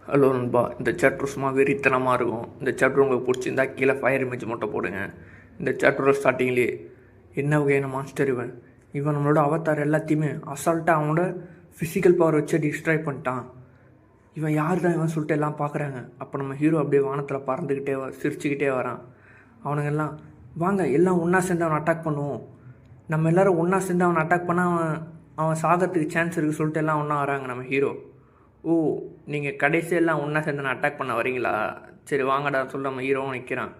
Hello நண்பா, இந்த chapter சும்மா வெறித்தனமாக இருக்கும். இந்த சாப்டர் உங்களுக்கு பிடிச்சிருந்தா கீழே ஃபயர் இமேஜ் மட்டும் போடுங்க. இந்த சாப்டரோட ஸ்டார்டிங்லேயே என்ன வகையான மாஸ்டர் இவன் நம்மளோட அவதார் எல்லாத்தையுமே அசால்ட்டாக அவனோட ஃபிசிக்கல் பவர் வச்சு டிஸ்ட்ராய் பண்ணிட்டான். இவன் யார் தான் இவன் சொல்லிட்டு எல்லாம் பார்க்குறாங்க. அப்போ நம்ம ஹீரோ அப்படியே வானத்தில் பறந்துக்கிட்டே சிரிச்சுக்கிட்டே வரான். அவனுங்க எல்லாம் வாங்க எல்லாம் ஒன்றா சேர்ந்து அவனை அட்டாக் பண்ணுவோம், நம்ம எல்லோரும் ஒன்றா சேர்ந்து அவனை அட்டாக் பண்ணால் அவன் சாகிறதுக்கு சான்ஸ் இருக்குது சொல்லிட்டு எல்லாம் ஒன்றா வராங்க. நம்ம ஹீரோ, ஓ நீங்கள் கடைசியெல்லாம் ஒன்றா சேர்ந்து நான் அட்டாக் பண்ண வரீங்களா, சரி வாங்கடா சொல்ல நம்ம ஹீரோவும் நிற்கிறான்.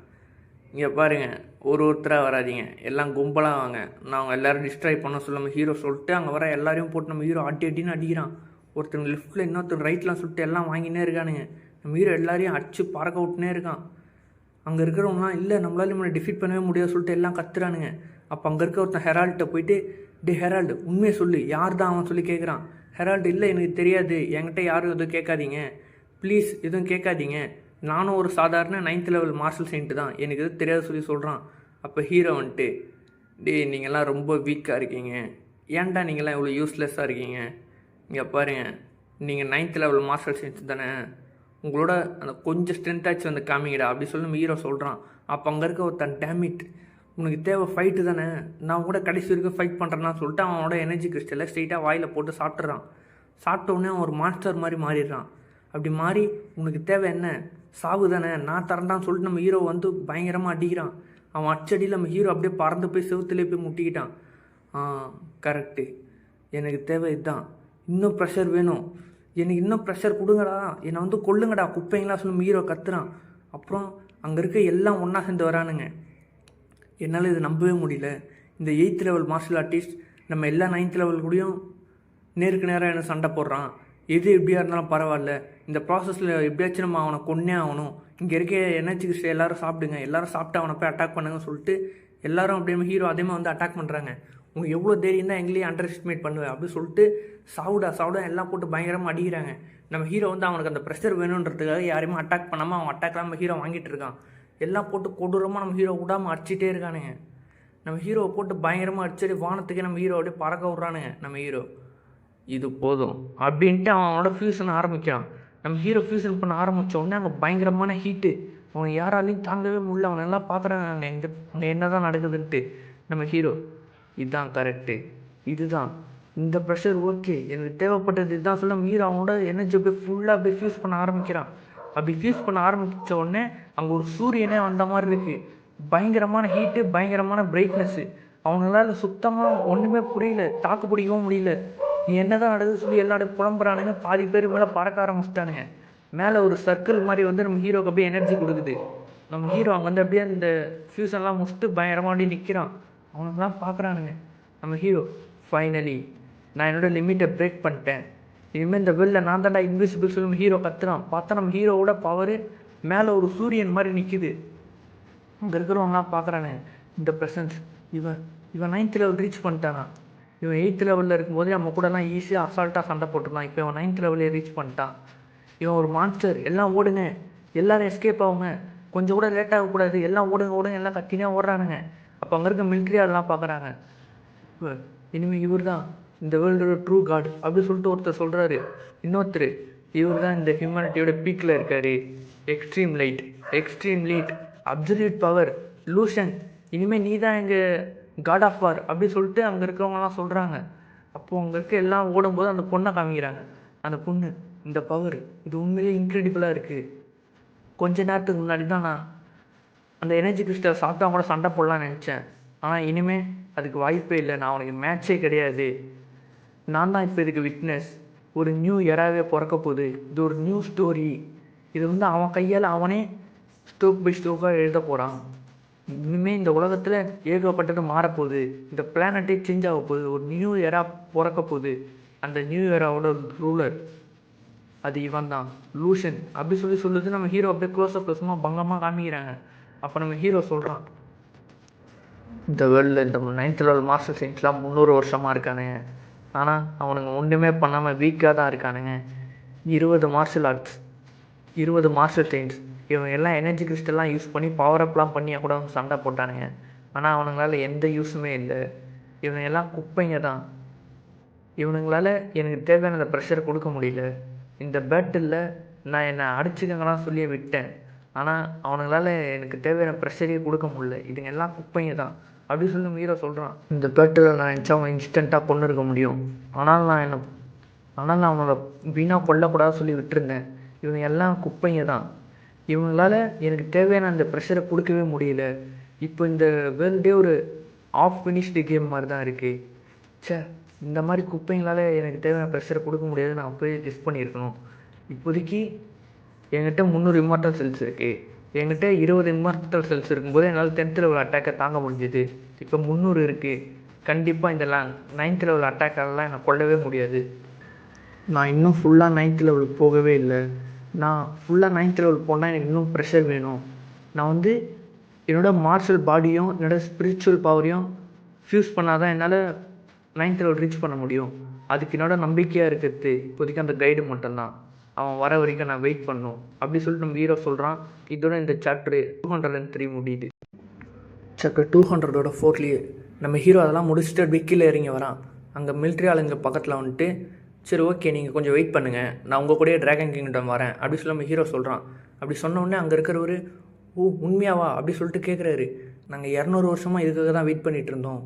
இங்கே பாருங்கள், ஒருத்தராக வராதிங்க, எல்லாம் கும்பலாக வாங்க, நான் அவங்க எல்லோரும் டிஸ்ட்ராய் பண்ண சொல்ல நம்ம ஹீரோ சொல்லிட்டு அங்கே வர எல்லாரையும் போட்டு நம்ம ஹீரோ அடின்னு அடிக்கிறான். ஒருத்தங்க லெஃப்ட்டில் இன்னொருத்தர் ரைட்லாம் சொல்லிட்டு எல்லாம் வாங்கினே இருக்கானுங்க. நம்ம ஹீரோ எல்லாரையும் அடிச்சு பறக்க விட்டுனே இருக்கான். அங்கே இருக்கிறவங்களாம் இல்லை நம்மளால இவனை டிஃபீட் பண்ணவே முடியாது சொல்லிட்டு எல்லாம் கத்துறானுங்க. அப்போ அங்கே இருக்க ஒருத்தன் ஹெரால்கிட்ட போயிட்டு, டே ஹெரால்டு உண்மையை சொல்லு, யார் தான் அவன் சொல்லி கேட்குறான். ஹெரால்டு, இல்லை எனக்கு தெரியாது, என்கிட்ட யாரும் எதுவும் கேட்காதீங்க, ப்ளீஸ் எதுவும் கேட்காதீங்க, நானும் ஒரு சாதாரண 9th லெவல் மார்ஷல் செயின்ட்டு தான், எனக்கு எதுவும் தெரியாது சொல்லி சொல்கிறான். அப்போ ஹீரோ வந்துட்டு, டே நீங்கள்லாம் ரொம்ப வீக்காக இருக்கீங்க, ஏன்டா நீங்கள்லாம் இவ்வளோ யூஸ்லெஸ்ஸாக இருக்கீங்க, இங்கே பாருங்கள் நீங்கள் 9th லெவல் மார்ஷல் செயின்ஸ் தானே, உங்களோட அந்த கொஞ்சம் ஸ்ட்ரென்த்தாச்சு வந்து காமிங்கடா அப்படி சொல்லி நம்ம ஹீரோ சொல்கிறான். அப்போ அங்கே இருக்க ஒருத்தன், டேமிட் உனக்கு தேவை ஃபைட்டு தானே, நான் கூட கடைசி வரைக்கும் ஃபைட் பண்ணுறேன்னா சொல்லிட்டு அவனோட எனர்ஜி கிறிஸ்டலை ஸ்ட்ரெயிட்டாக வாயில் போட்டு சாப்பிட்றான். சாப்பிட்டோடனே அவன் ஒரு மாஸ்டர் மாதிரி மாறிடுறான். அப்படி மாறி உனக்கு தேவை என்ன, சாவு தானே, நான் தரண்டான்னு சொல்லிட்டு நம்ம ஹீரோ வந்து பயங்கரமாக அடிக்கிறான். அவன் அச்சடியில் நம்ம ஹீரோ அப்படியே பறந்து போய் செவுத்துலேயே போய் முட்டிக்கிட்டான். கரெக்டு, எனக்கு தேவை இதுதான், இன்னும் ப்ரெஷர் வேணும், எனக்கு இன்னும் ப்ரெஷர் கொடுங்கடா, என்னை வந்து கொல்லுங்கடா குப்பைங்களா சொல்லி நம்ம ஹீரோ கத்துறான். அப்புறம் அங்கே இருக்க எல்லாம் ஒன்றா சேர்ந்து வரானுங்க. என்னால் இது நம்பவே முடியல, இந்த 8th லெவல் மார்ஷல் ஆர்டிஸ்ட் நம்ம எல்லா 9th லெவல் கூடயும் நேருக்கு நேராக என்ன சண்டை போடுறான், எது எப்படியா இருந்தாலும் பரவாயில்ல, இந்த ப்ராசஸில் எப்படியாச்சும் நம்ம அவனை கொன்னே ஆகணும், இங்கே இருக்க எனர்ஜி எல்லோரும் சாப்பிடுங்க, எல்லோரும் சாப்பிட்டு அவனை போய் அட்டாக் பண்ணுங்கன்னு சொல்லிட்டு எல்லோரும் அப்படியே ஹீரோ அதேமாதிரி வந்து அட்டாக் பண்ணுறாங்க. உங்களுக்கு எவ்வளோ தைரியம் தான் எங்களையும் அண்டர் எஸ்டிமேட் பண்ணுவேன் அப்படின்னு சொல்லிட்டு சாவுடா எல்லாம் போட்டு பயங்கரமாக அடிக்கிறாங்க. நம்ம ஹீரோ வந்து அவனுக்கு அந்த ப்ரெஷர் வேணுன்றதுக்காக யாரையுமே அட்டாக் பண்ணாமல் அவன் அட்டாக்லாம் நம்ம ஹீரோ வாங்கிட்டு இருக்கான். எல்லாம் போட்டு கொடூரமாக நம்ம ஹீரோ விடாமல் அடிச்சிட்டே இருக்கானுங்க. நம்ம ஹீரோவை போட்டு பயங்கரமாக அடிச்சுட்டு வானத்துக்கே நம்ம ஹீரோ அப்படியே பறக்க விட்றானுங்க. நம்ம ஹீரோ இது போதும் அப்படின்ட்டு அவனோட ஃபியூஷன் ஆரம்பிக்கிறான். நம்ம ஹீரோ ஃபியூஷன் பண்ண ஆரம்பித்த உடனே அங்கே பயங்கரமான ஹீட்டு, அவன் யாராலையும் தாங்கவே முடியல. அவன் எல்லாம் பார்க்குறாங்க அங்கே என்ன தான் நடக்குதுன்ட்டு. நம்ம ஹீரோ, இதுதான் கரெக்டு, இதுதான் இந்த ப்ரெஷர் ஓகே, எனக்கு தேவைப்பட்டது இதுதான் சொல்ல நம்ம ஹீரோ அவனோட எனர்ஜி போய் ஃபுல்லாக அப்படியே ஃபியூஸ் பண்ண ஆரம்பிக்கிறான். அப்படி ஃபியூஸ் பண்ண ஆரம்பித்த உடனே அங்கே ஒரு சூரியனே வந்த மாதிரி இருக்குது. பயங்கரமான ஹீட்டு, பயங்கரமான பிரைட்னஸ்ஸு. அவங்களால சுத்தமாக ஒன்றுமே புரியல, தாக்கு பிடிக்கவும் முடியல. நீ என்ன தான் நடக்குது சொல்லி எல்லாரும் புலம்புறானுங்க. பாதி பேர் மேலே பறக்க ஆரம்பிச்சிட்டானுங்க. மேலே ஒரு சர்க்கிள் மாதிரி வந்து நம்ம ஹீரோக்கு அப்படியே எனர்ஜி கொடுக்குது. நம்ம ஹீரோ அங்கே வந்து அப்படியே அந்த ஃபியூஷன்லாம் முடிச்சுட்டு பயங்கரமாக அப்படியே நிற்கிறான். அவனுங்கெல்லாம் பார்க்குறானுங்க. நம்ம ஹீரோ, ஃபைனலி நான் என்னோட லிமிட்டை பிரேக் பண்ணிட்டேன், இனிமேல் இந்த வெளில நான் தான்டா இன்விசிபிள் சொல்லி நம்ம ஹீரோ கத்துறான். பார்த்தா நம்ம ஹீரோவோட பவர் மேலே ஒரு சூரியன் மாதிரி நிற்கிது. இங்கே இருக்கிறவங்களாம் பார்க்குறானுங்க, இந்த ப்ரெசன்ஸ், இவன் 9th லெவல் ரீச் பண்ணிட்டானா, இவன் 8th லெவலில் இருக்கும்போதே நம்ம கூடலாம் ஈஸியாக அசால்ட்டாக சண்டை போட்டுருந்தான், இப்போ இவன் 9th லெவலே ரீச் பண்ணிட்டான், இவன் ஒரு மான்ஸ்டர், எல்லாம் ஓடுங்க, எல்லோரும் எஸ்கேப் ஆகுங்க, கொஞ்சம் கூட லேட் ஆகக்கூடாது, எல்லாம் ஓடுங்க எல்லாம் கத்தினே ஓடுறானுங்க. அப்போ அங்கே இருக்க மிலிட்ரி அதெல்லாம் பார்க்குறாங்க. இனிமேல் இவர் தான் இந்த வேர்ல்டோட ட்ரூ காட் அப்படின்னு சொல்லிட்டு ஒருத்தர் சொல்கிறாரு. இன்னொருத்தர், இவர் தான் இந்த ஹியூமனிட்டியோட பீக்கில் இருக்கார், எக்ஸ்ட்ரீம் லைட், அப்சல்யூட் பவர், லூஷன், இனிமேல் நீ தான் எங்கள் காட் ஆஃப் வார் அப்படி சொல்லிட்டு அங்கே இருக்கிறவங்கலாம் சொல்கிறாங்க. அப்போது அங்கே இருக்க எல்லாம் ஓடும்போது அந்த பொண்ணை காமிக்கிறாங்க. அந்த பொண்ணு, இந்த பவர் இது உண்மையிலேயே இன்க்ரெடிபிளாக இருக்குது, கொஞ்ச நேரத்துக்கு முன்னாடி தான் நான் அந்த எனர்ஜி கிறிஸ்டல் சாப்பிட்டு அவங்க கூட சண்டை போடலான்னு நினச்சேன், ஆனால் இனிமேல் அதுக்கு வாய்ப்பே இல்லை, நான் அவனுக்கு மேட்சே கிடையாது, நான் தான் இப்போ இதுக்கு விட்னஸ், ஒரு நியூ எராவே பிறக்க போகுது, இது ஒரு நியூ ஸ்டோரி, இது வந்து அவன் கையால் அவனே ஸ்டோக் பை ஸ்டோக்காக எழுத போகிறான், இனிமேல் இந்த உலகத்தில் ஏகப்பட்டது மாறப்போகுது, இந்த பிளானட்டே சேஞ்ச் ஆக போகுது, ஒரு நியூ எரா பிறக்க போகுது, அந்த நியூ எராவோட ரூலர் அது இவன் தான், லூஷன் அப்படி சொல்லுது. நம்ம ஹீரோ அப்படியே க்ளோஸாக பங்கமாக காமிக்கிறாங்க. அப்போ நம்ம ஹீரோ சொல்கிறான், இந்த வேர்ல்டில் இந்த 9th லெவல் மாஸ்டர் செயின்ஸ்லாம் 300 வருஷமாக இருக்கானுங்க, ஆனால் அவனுங்க ஒன்றுமே பண்ணாமல் வீக்காக தான் இருக்கானுங்க. 20 மார்ஷல் ஆர்ட்ஸ், 20 மாஸ்டர் செயின்ஸ், இவங்க எல்லாம் எனர்ஜி கிறிஸ்டல்லாம் யூஸ் பண்ணி பவரப்லாம் பண்ணி கூட வந்து சண்டை போட்டானுங்க, ஆனால் அவனுங்களால எந்த யூஸுமே இல்லை, இவங்க எல்லாம் குப்பைங்க தான், இவனுங்களால் எனக்கு தேவையான அந்த ப்ரெஷரை கொடுக்க முடியல, இந்த பேட்டிலில் நான் என்னை அடிச்சுக்கங்கலாம் சொல்லி விட்டேன். ஆனால் அவனுங்களால எனக்கு தேவையான ப்ரெஷரையே கொடுக்க முடியல. இதுங்க எல்லாம் குப்பைங்க தான் அப்படி சொல்லி ஹீரோ சொல்கிறான். இந்த பேட்டில் நான் நினச்சா அவன் இன்ஸ்டண்ட்டாக கொண்டு இருக்க முடியும். ஆனால் நான் அவனோட வீணாக கொல்லக்கூடாது சொல்லி விட்டுருந்தேன். இவங்க எல்லாம் குப்பைங்க தான். இவங்களால எனக்கு தேவையான அந்த ப்ரெஷரை கொடுக்கவே முடியல. இப்போ இந்த வேர்ல்டே ஒரு ஆஃப் ஃபினிஷ்டு கேம் மாதிரி தான் இருக்குது. சே, இந்த மாதிரி குப்பைங்களால் எனக்கு தேவையான ப்ரெஷரை கொடுக்க முடியாது. நான் அப்போயே கெஸ் பண்ணியிருக்கணும். இப்போதைக்கு என்கிட்ட 300 இம்மார்ட்டல் செல்ஸ் இருக்குது. என்கிட்ட 20 இம்மார்ட்டல் செல்ஸ் இருக்கும்போது என்னால் 10th லெவல் அட்டாக்கை தாங்க முடிஞ்சுது. இப்போ 300 இருக்குது. கண்டிப்பாக இந்த 9th லெவல் அட்டாக்காலலாம் என்னை கொல்லவே முடியாது. நான் இன்னும் ஃபுல்லாக 9th லெவலுக்கு போகவே இல்லை. நான் ஃபுல்லாக 9th லெவல் போனால் எனக்கு இன்னும் ப்ரெஷர் வேணும். நான் என்னோடய மார்ஷல் பாடியும் என்னோடய ஸ்பிரிச்சுவல் பவரையும் ஃப்யூஸ் பண்ணால் தான் என்னால் 9th லெவல் ரீச் பண்ண முடியும். அதுக்கு என்னோட நம்பிக்கையாக இருக்கிறது இப்போதைக்கு அந்த கைடு மட்டும்தான். அவன் வர வரைக்கும் நான் வெயிட் பண்ணணும் அப்படி சொல்லிட்டு நம்ம ஹீரோ சொல்கிறான். இதோட இந்த சாப்டர் 203 முடியுது. சாப்டர் 200ஓட 4லேயே நம்ம ஹீரோ அதெல்லாம் முடிச்சுட்டு அப்படியே கீழே இறங்கி வரான். அங்கே மிலிட்ரி ஆளுங்க பக்கத்தில் வந்துட்டு, சரி ஓகே நீங்கள் கொஞ்சம் வெயிட் பண்ணுங்கள், நான் உங்கள் கூடயே ட்ராகன் கிங்டம் வரேன் அப்படி சொல்லி நம்ம ஹீரோ சொல்கிறான். அப்படி சொன்னோடனே அங்கே இருக்கிறவர், ஓ உண்மையாவா அப்படி சொல்லிட்டு கேட்குறாரு. நாங்கள் 200 வருஷமாக இதுக்காக தான் வெயிட் பண்ணிகிட்டு இருந்தோம்.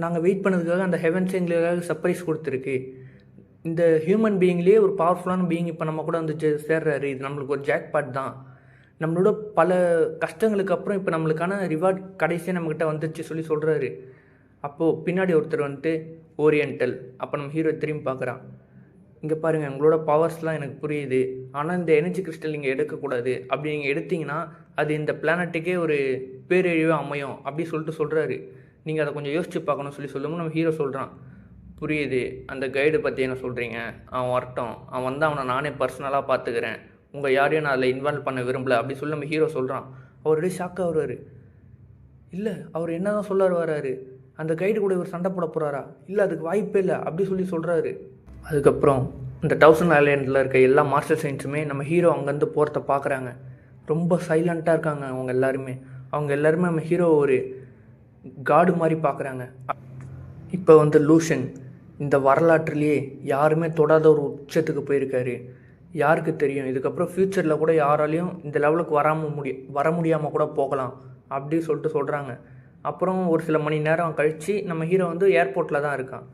நாங்கள் வெயிட் பண்ணதுக்காக அந்த ஹெவன்ஸ் எங்களுக்காக சர்ப்ரைஸ் கொடுத்துருக்கு. இந்த ஹியூமன் பீயிங்லேயே ஒரு பவர்ஃபுல்லான பீயிங் இப்போ நம்ம கூட வந்து சேர்றாரு. இது நம்மளுக்கு ஒரு ஜாக்பாட் தான். நம்மளோட பல கஷ்டங்களுக்கு அப்புறம் இப்போ நம்மளுக்கான ரிவார்ட் கடைசியாக நம்மக்கிட்ட வந்துச்சு சொல்லி சொல்கிறாரு. அப்போது பின்னாடி ஒருத்தர் வந்துட்டு ஓரியன்டல். அப்போ நம்ம ஹீரோ திரும்பி பார்க்குறான். இங்கே பாருங்கள், உங்களோட பவர்ஸ்லாம் எனக்கு புரியுது, ஆனால் இந்த எனர்ஜி கிறிஸ்டல் நீங்கள் எடுக்கக்கூடாது. அப்படி நீங்கள் எடுத்திங்கன்னா அது இந்த பிளானட்டுக்கே ஒரு பேரழிவே அமையும் அப்படி சொல்லிட்டு சொல்கிறாரு. நீங்கள் அதை கொஞ்சம் யோசித்து பார்க்கணும் சொல்லி சொல்லும்போது நம்ம ஹீரோ சொல்கிறான், புரியுது, அந்த கைடு பற்றி என்ன சொல்கிறீங்க, அவன் வரட்டும், அவன் அவனை நானே பர்சனலாக பார்த்துக்கிறேன், உங்கள் யாரையும் நான் அதில் இன்வால்வ் பண்ண விரும்பலை அப்படி சொல்லி நம்ம ஹீரோ சொல்கிறான். அவருடைய ஷாக்காக வருவார். இல்லை, அவர் என்ன தான் சொல்ல வராரு, அந்த கைடு கூட இவர் சண்டை போட போகிறாரா, இல்லை அதுக்கு வாய்ப்பே இல்லை அப்படி சொல்லி சொல்கிறாரு. அதுக்கப்புறம் இந்த 1000 ஐலாண்டில் இருக்க எல்லா மார்ஷல் சயின்ஸுமே நம்ம ஹீரோ அங்கேருந்து போகிறத பார்க்குறாங்க. ரொம்ப சைலண்ட்டாக இருக்காங்க அவங்க எல்லாருமே நம்ம ஹீரோ ஒரு காடு மாதிரி பார்க்குறாங்க. இப்போ லூஷன் இந்த வரலாற்றுலேயே யாருமே தொடாத ஒரு உச்சத்துக்கு போயிருக்காரு. யாருக்கு தெரியும், இதுக்கப்புறம் ஃப்யூச்சரில் கூட யாராலையும் இந்த லெவலுக்கு வர முடியாமல் கூட போகலாம் அப்படி சொல்லிட்டு சொல்கிறாங்க. அப்புறம் ஒரு சில மணி நேரம் கழித்து நம்ம ஹீரோ ஏர்போர்ட்டில் தான் இருக்கான்.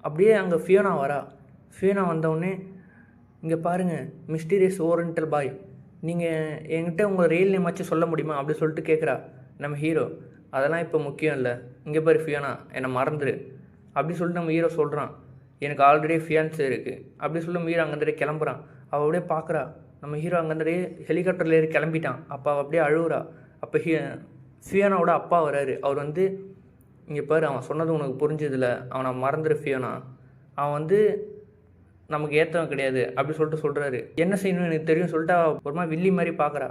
அப்படியே அங்கே ஃபியோனா வந்தவுடனே, இங்கே பாருங்கள் மிஸ்டீரியஸ் ஓரியன்டல் பாய், நீங்கள் என்கிட்ட உங்கள் ரியல் நேம் வச்சு சொல்ல முடியுமா அப்படி சொல்லிட்டு கேட்குறா நம்ம ஹீரோ. அதெல்லாம் இப்போ முக்கியம் இல்லை, இங்கே பாரு ஃபியோனா, என்னை மறந்துடு அப்படி சொல்லிட்டு நம்ம ஹீரோ சொல்கிறான். எனக்கு ஆல்ரெடி ஃபியான்ஸே இருக்குது அப்படி சொல்லி நம்ம ஹீரோ அங்கேருந்தே கிளம்புறான். அவள் அப்படியே பார்க்குறா. நம்ம ஹீரோ அங்கேருந்தே ஹெலிகாப்டரில் ஏறி கிளம்பிட்டான். அப்போ அவள் அப்படியே அழுகுறா. அப்போ ஃபியோனாவோட அப்பா வராரு. அவர் இங்கே பாரு, அவன் சொன்னது உனக்கு புரிஞ்சதில்ல, அவனை மறந்துடு ஃபியோனா, அவன் நமக்கு ஏற்றவன் கிடையாது அப்படி சொல்லிட்டு சொல்கிறாரு. என்ன செய்யணும்னு எனக்கு தெரியும் சொல்லிட்டு ஒரு மாதிரி வில்லி மாதிரி பார்க்குறா.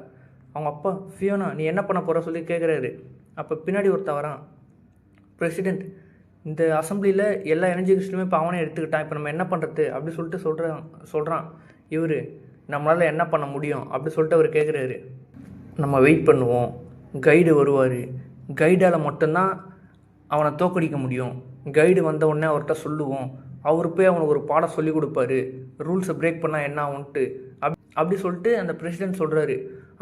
அவங்க அப்பா, ஃபியோனா நீ என்ன பண்ண போகிற சொல்லி கேட்குறாரு. அப்போ பின்னாடி ஒருத்தன் வரான். பிரசிடெண்ட், இந்த அசம்பிளியில் எல்லா எனர்ஜி கிறிஸ்டலுமே இப்போ அவனே எடுத்துக்கிட்டான், இப்போ நம்ம என்ன பண்ணுறது அப்படி சொல்லிட்டு சொல்கிறான். இவர், நம்மளால் என்ன பண்ண முடியும் அப்படி சொல்லிட்டு அவர் கேட்குறாரு. நம்ம வெயிட் பண்ணுவோம், கைடு வருவார், கைடால் மட்டும்தான் அவனை தோக்கடிக்க முடியும். கைடு வந்த உடனே அவர்கிட்ட சொல்லுவோம், அவர் போய் அவனுக்கு ஒரு பாடம் சொல்லி கொடுப்பாரு, ரூல்ஸை பிரேக் பண்ணால் என்ன ஆகும்ன்ட்டு அப்படி சொல்லிட்டு அந்த பிரசிடெண்ட் சொல்கிறாரு.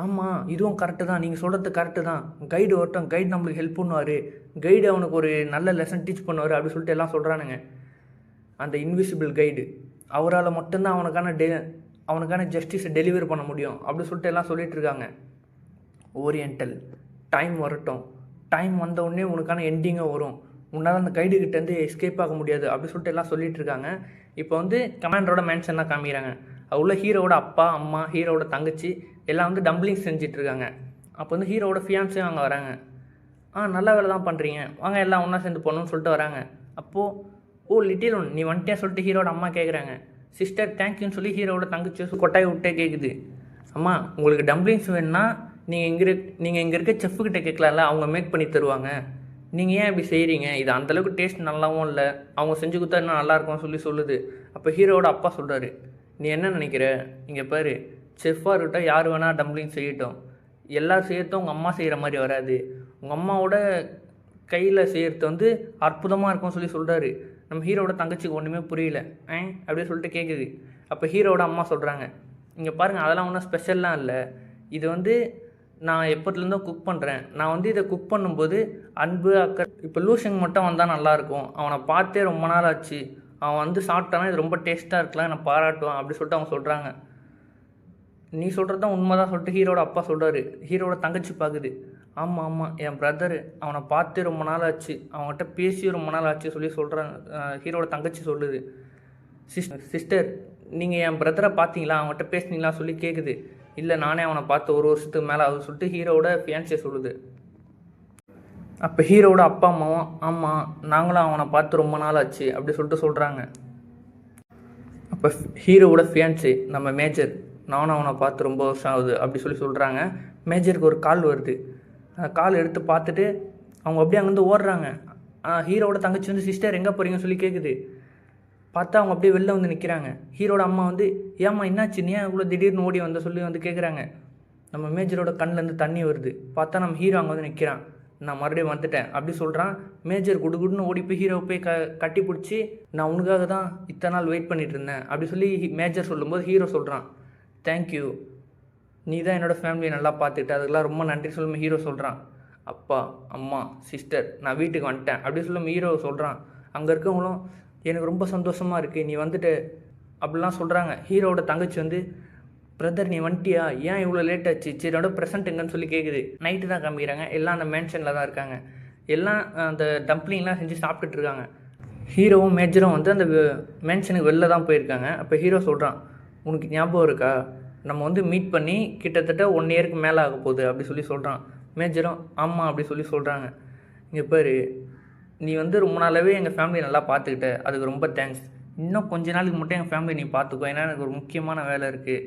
ஆமாம், இதுவும் கரெக்டு தான், நீங்கள் சொல்கிறது கரெக்டு தான், கைடு வரட்டும், கைடு நம்மளுக்கு ஹெல்ப் பண்ணுவார், கைடு அவனுக்கு ஒரு நல்ல லெசன் டீச் பண்ணுவார் அப்படி சொல்லிட்டு எல்லாம் சொல்கிறானுங்க. அந்த இன்விசிபிள் கைடு அவரால் மட்டும்தான் அவனுக்கான ஜஸ்டிஸை டெலிவர் பண்ண முடியும் அப்படி சொல்லிட்டு எல்லாம் சொல்லிகிட்டு இருக்காங்க. ஓரியன்டல், டைம் வரட்டும், டைம் வந்த உடனே உனக்கான எண்டிங்காக வரும், உன்னால் அந்த கைடுகிட்டேருந்து எஸ்கேப் ஆக முடியாது அப்படி சொல்லிட்டு எல்லாம் சொல்லிகிட்டு இருக்காங்க. இப்போ கமாண்டரோட மேன்ஷன் தான் காமிக்கிறாங்க. உள்ள ஹீரோவோட அப்பா, அம்மா, ஹீரோவோட தங்கச்சி எல்லாம் டம்ப்ளிங்ஸ் செஞ்சிட்ருக்காங்க. அப்போ ஹீரோவோட ஃபியான்ஸே அங்கே வராங்க. நல்ல வேலை தான் பண்ணுறீங்க, வாங்க எல்லாம் ஒன்றா சேர்ந்து போகணும்னு சொல்லிட்டு வராங்க. அப்போது, ஓ லிட்டில் ஒன் நீ வந்துட்டே சொல்லிட்டு ஹீரோட அம்மா கேட்குறாங்க. சிஸ்டர் தேங்க்யூன்னு சொல்லி ஹீரோவோட தங்கச்சி கொட்டாய் விட்டே கேட்குது. அம்மா உங்களுக்கு டம்ப்ளிங்ஸ் வேணுன்னா நீங்கள் இங்கே இருக்க செஃப்கிட்ட கேட்கலாம்ல, அவங்க மேக் பண்ணி தருவாங்க, நீங்கள் ஏன் இப்படி செய்கிறீங்க, இது அந்தளவுக்கு டேஸ்ட் நல்லாவும் இல்லை, அவங்க செஞ்சு கொடுத்தா இன்னும் நல்லாயிருக்கும்னு சொல்லுது. அப்போ ஹீரோவோட அப்பா சொல்கிறாரு, நீ என்ன நினைக்கிற, இங்கே பாரு, செஃப்பாக இருக்கட்டும், யார் வேணால் டம்ப்ளிங் செய்யட்டும், எல்லோரும் செய்யறதும் உங்கள் அம்மா செய்கிற மாதிரி வராது, உங்கள் அம்மாவோட கையில் செய்கிறது அற்புதமாக இருக்கும்னு சொல்கிறாரு. நம்ம ஹீரோவோட தங்கச்சிக்கு ஒன்றுமே புரியல. அப்படியே சொல்லிட்டு கேட்குது. அப்போ ஹீரோவோட அம்மா சொல்கிறாங்க, இங்கே பாருங்கள் அதெல்லாம் ஒன்றும் ஸ்பெஷல்லாம் இல்லை, இது வந்து நான் எப்போத்துலேருந்தோ குக் பண்ணுறேன், நான் வந்து இதை குக் பண்ணும்போது அன்பு அக்கறை, இப்போ லூஷிங் மட்டும் வந்தால் நல்லாயிருக்கும், அவனை பார்த்தே ரொம்ப நாள் ஆச்சு, அவன் வந்து சாப்பிட்டானா இது ரொம்ப டேஸ்ட்டாக இருக்கலாம் நான் பாராட்டுவான் அப்படி சொல்லிட்டு அவங்க சொல்கிறாங்க. நீ சொல்கிறது தான் உண்மை தான் சொல்லிட்டு ஹீரோட அப்பா சொல்கிறாரு. ஹீரோட தங்கச்சி பார்க்குது, ஆமாம் ஆமாம் என் பிரதரு அவனை பார்த்து ரொம்ப நாள் ஆச்சு, அவன்கிட்ட பேசி ரொம்ப நாள் ஆச்சு சொல்லி சொல்கிறாங்க. ஹீரோட தங்கச்சி சொல்லுது, சிஸ்டர் நீங்கள் என் பிரதரை பார்த்தீங்களா, அவன்கிட்ட பேசுனீங்களா சொல்லி கேட்குது. இல்லை நானே அவனை பார்த்து 1 வருஷத்துக்கு மேலே ஆகுது சொல்லிட்டு ஹீரோட ஃபியான்சியை சொல்லுது. அப்போ ஹீரோட அப்பா அம்மாவும் ஆமாம் நாங்களும் அவனை பார்த்து ரொம்ப நாள் ஆச்சு அப்படி சொல்லிட்டு சொல்கிறாங்க. அப்போ ஹீரோவோட ஃபியான்சி நம்ம மேஜர், நானும் அவனை பார்த்து ரொம்ப வருஷம் ஆகுது அப்படி சொல்லி சொல்கிறாங்க. மேஜருக்கு ஒரு கால் வருது. கால் எடுத்து பார்த்துட்டு அவங்க அப்படியே அங்கேருந்து ஓடுறாங்க. ஹீரோவோட தங்கச்சி வந்து சிஸ்டர் எங்கே போகிறீங்கன்னு சொல்லி கேட்குது. பார்த்தா அவங்க அப்படியே வெளில வந்து நிற்கிறாங்க. ஹீரோட அம்மா வந்து ஏம்மா என்னாச்சு, நீ இவ்வளோ திடீர்னு ஓடி வந்த சொல்லி வந்து கேட்குறாங்க. நம்ம மேஜரோட கண்ணிலேருந்து தண்ணி வருது. பார்த்தா நம்ம ஹீரோ அங்கே வந்து நிற்கிறான். நான் மறுபடியும் வந்துட்டேன் அப்படி சொல்கிறான். மேஜர் குடுகுடுன்னு ஓடி போய் ஹீரோவை போய் கட்டி பிடிச்சி, நான் உனக்காக தான் இத்தனை நாள் வெயிட் பண்ணிட்டு இருந்தேன் அப்படி சொல்லி மேஜர் சொல்லும்போது ஹீரோ சொல்கிறான், தேங்க்யூ, நீ தான் என்னோடய ஃபேமிலியை நல்லா பார்த்துக்கிட்ட, அதுக்கெல்லாம் ரொம்ப நன்றி சொல்லும் ஹீரோ சொல்கிறான். அப்பா அம்மா சிஸ்டர் நான் வீட்டுக்கு வந்துட்டேன் அப்படி சொல்லும் ஹீரோ சொல்கிறான். அங்கே இருக்கவங்களும் எனக்கு ரொம்ப சந்தோஷமாக இருக்குது நீ வந்துட்டு அப்படிலாம் சொல்கிறாங்க. ஹீரோவோட தங்கச்சி வந்து பிரதர் நீ வந்துட்டியா, ஏன் இவ்வளோ லேட் ஆச்சு, சரி என்னோட ப்ரெசென்ட் எங்கன்னு சொல்லி கேட்குது. நைட்டு தான் காமிக்கிறாங்க. எல்லாம் அந்த மேன்ஷனில் தான் இருக்காங்க. எல்லாம் அந்த டம்ப்ளிங்லாம் செஞ்சு சாப்பிட்டுட்டு இருக்காங்க. ஹீரோவும் மேஜரும் வந்து அந்த மேன்ஷனுக்கு வெளில தான் போயிருக்காங்க. அப்போ ஹீரோ சொல்கிறான், உனக்கு ஞாபகம் இருக்கா, நம்ம வந்து மீட் பண்ணி கிட்டத்தட்ட 1 இயருக்கு மேலே ஆக போகுது அப்படி சொல்லி சொல்கிறான். மேஜரும் ஆமாம் அப்படி சொல்லி சொல்கிறாங்க. இங்கே பாரு, நீ வந்து ரொம்ப நாளாகவே எங்கள் ஃபேமிலியை நல்லா பார்த்துக்கிட்ட, அதுக்கு ரொம்ப தேங்க்ஸ். இன்னும் கொஞ்ச நாளுக்கு மட்டும் எங்கள் ஃபேமிலி நீ பார்த்துக்கோ, ஏன்னா எனக்கு ஒரு முக்கியமான வேலை இருக்குது,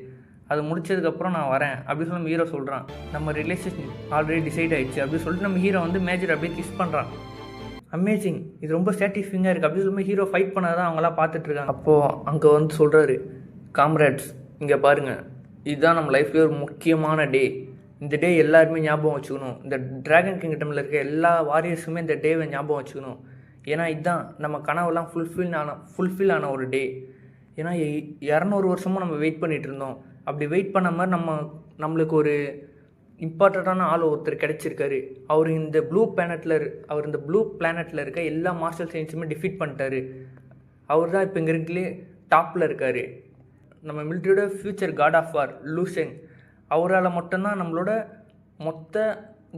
அது முடிச்சதுக்கப்புறம் நான் வரேன் அப்படி சொல்லி நம்ம ஹீரோ சொல்கிறான். நம்ம ரிலேஷன் ஆல்ரெடி டிசைட் ஆகிடுச்சு அப்படின்னு சொல்லிட்டு நம்ம ஹீரோ வந்து மேஜர் அப்படியே கிஸ் பண்ணுறான். அமேசிங், இது ரொம்ப சாட்டிஸ்ஃபைங்காக இருக்குது அப்படின்னு சொல்லி ஹீரோ ஃபைட் பண்ணாதான் அவங்களாம் பார்த்துட்ருக்காங்க. அப்போது அங்கே வந்து சொல்கிறாரு, காம்ரேட்ஸ் இங்கே பாருங்கள், இதுதான் நம்ம லைஃப்லேயே ஒரு முக்கியமான டே, இந்த டே எல்லாருமே ஞாபகம் வச்சுக்கணும், இந்த ட்ராகன் கிங்டமில் இருக்க எல்லா வாரியர்ஸுமே இந்த டேவை ஞாபகம் வச்சுக்கணும், ஏன்னா இதுதான் நம்ம கனவெல்லாம் ஃபுல்ஃபில் ஆன ஒரு டே. ஏன்னா 200 வருஷமும் நம்ம வெயிட் பண்ணிகிட்டு இருந்தோம், அப்படி வெயிட் பண்ண மாதிரி நம்மளுக்கு ஒரு இம்பார்ட்டண்ட்டான ஆள் ஒருத்தர் கிடச்சிருக்காரு. அவர் இந்த ப்ளூ பிளானட்டில் இருக்க எல்லா மார்ஷல் சயின்ஸுமே டிஃபீட் பண்ணிட்டாரு. அவர் தான் இப்போ இங்கே இருக்கலே டாப்பில் இருக்கார். நம்ம மிலிட்ரியோட ஃப்யூச்சர் காட் ஆஃப் வார் லூசெங், அவரால் மட்டும்தான் நம்மளோட மொத்த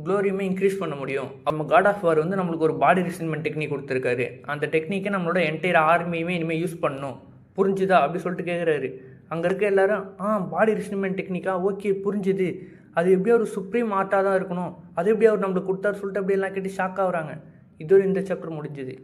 க்ளோரியுமே இன்க்ரீஸ் பண்ண முடியும். நம்ம காட் ஆஃப் வார் வந்து நம்மளுக்கு ஒரு பாடி ரிசன்மெண்ட் டெக்னிக் கொடுத்துருக்காரு. அந்த டெக்னிக்கை நம்மளோட என்டையர் ஆர்மியுமே இனிமேல் யூஸ் பண்ணணும், புரிஞ்சுதா அப்படி சொல்லிட்டு கேட்குறாரு. அங்கே இருக்க எல்லாரும் பாடி ரிசன்மெண்ட் டெக்னிக்கா, ஓகே புரிஞ்சுது, அது எப்படியா ஒரு சுப்ரீம் ஆர்ட்டாக தான் இருக்கணும், அது எப்படி அவர் நம்மளுக்கு கொடுத்தாரு சொல்லிட்டு அப்படியெல்லாம் கேட்டு ஷாக் ஆகுறாங்க. இதோட இந்த சாப்டர் முடிஞ்சுது.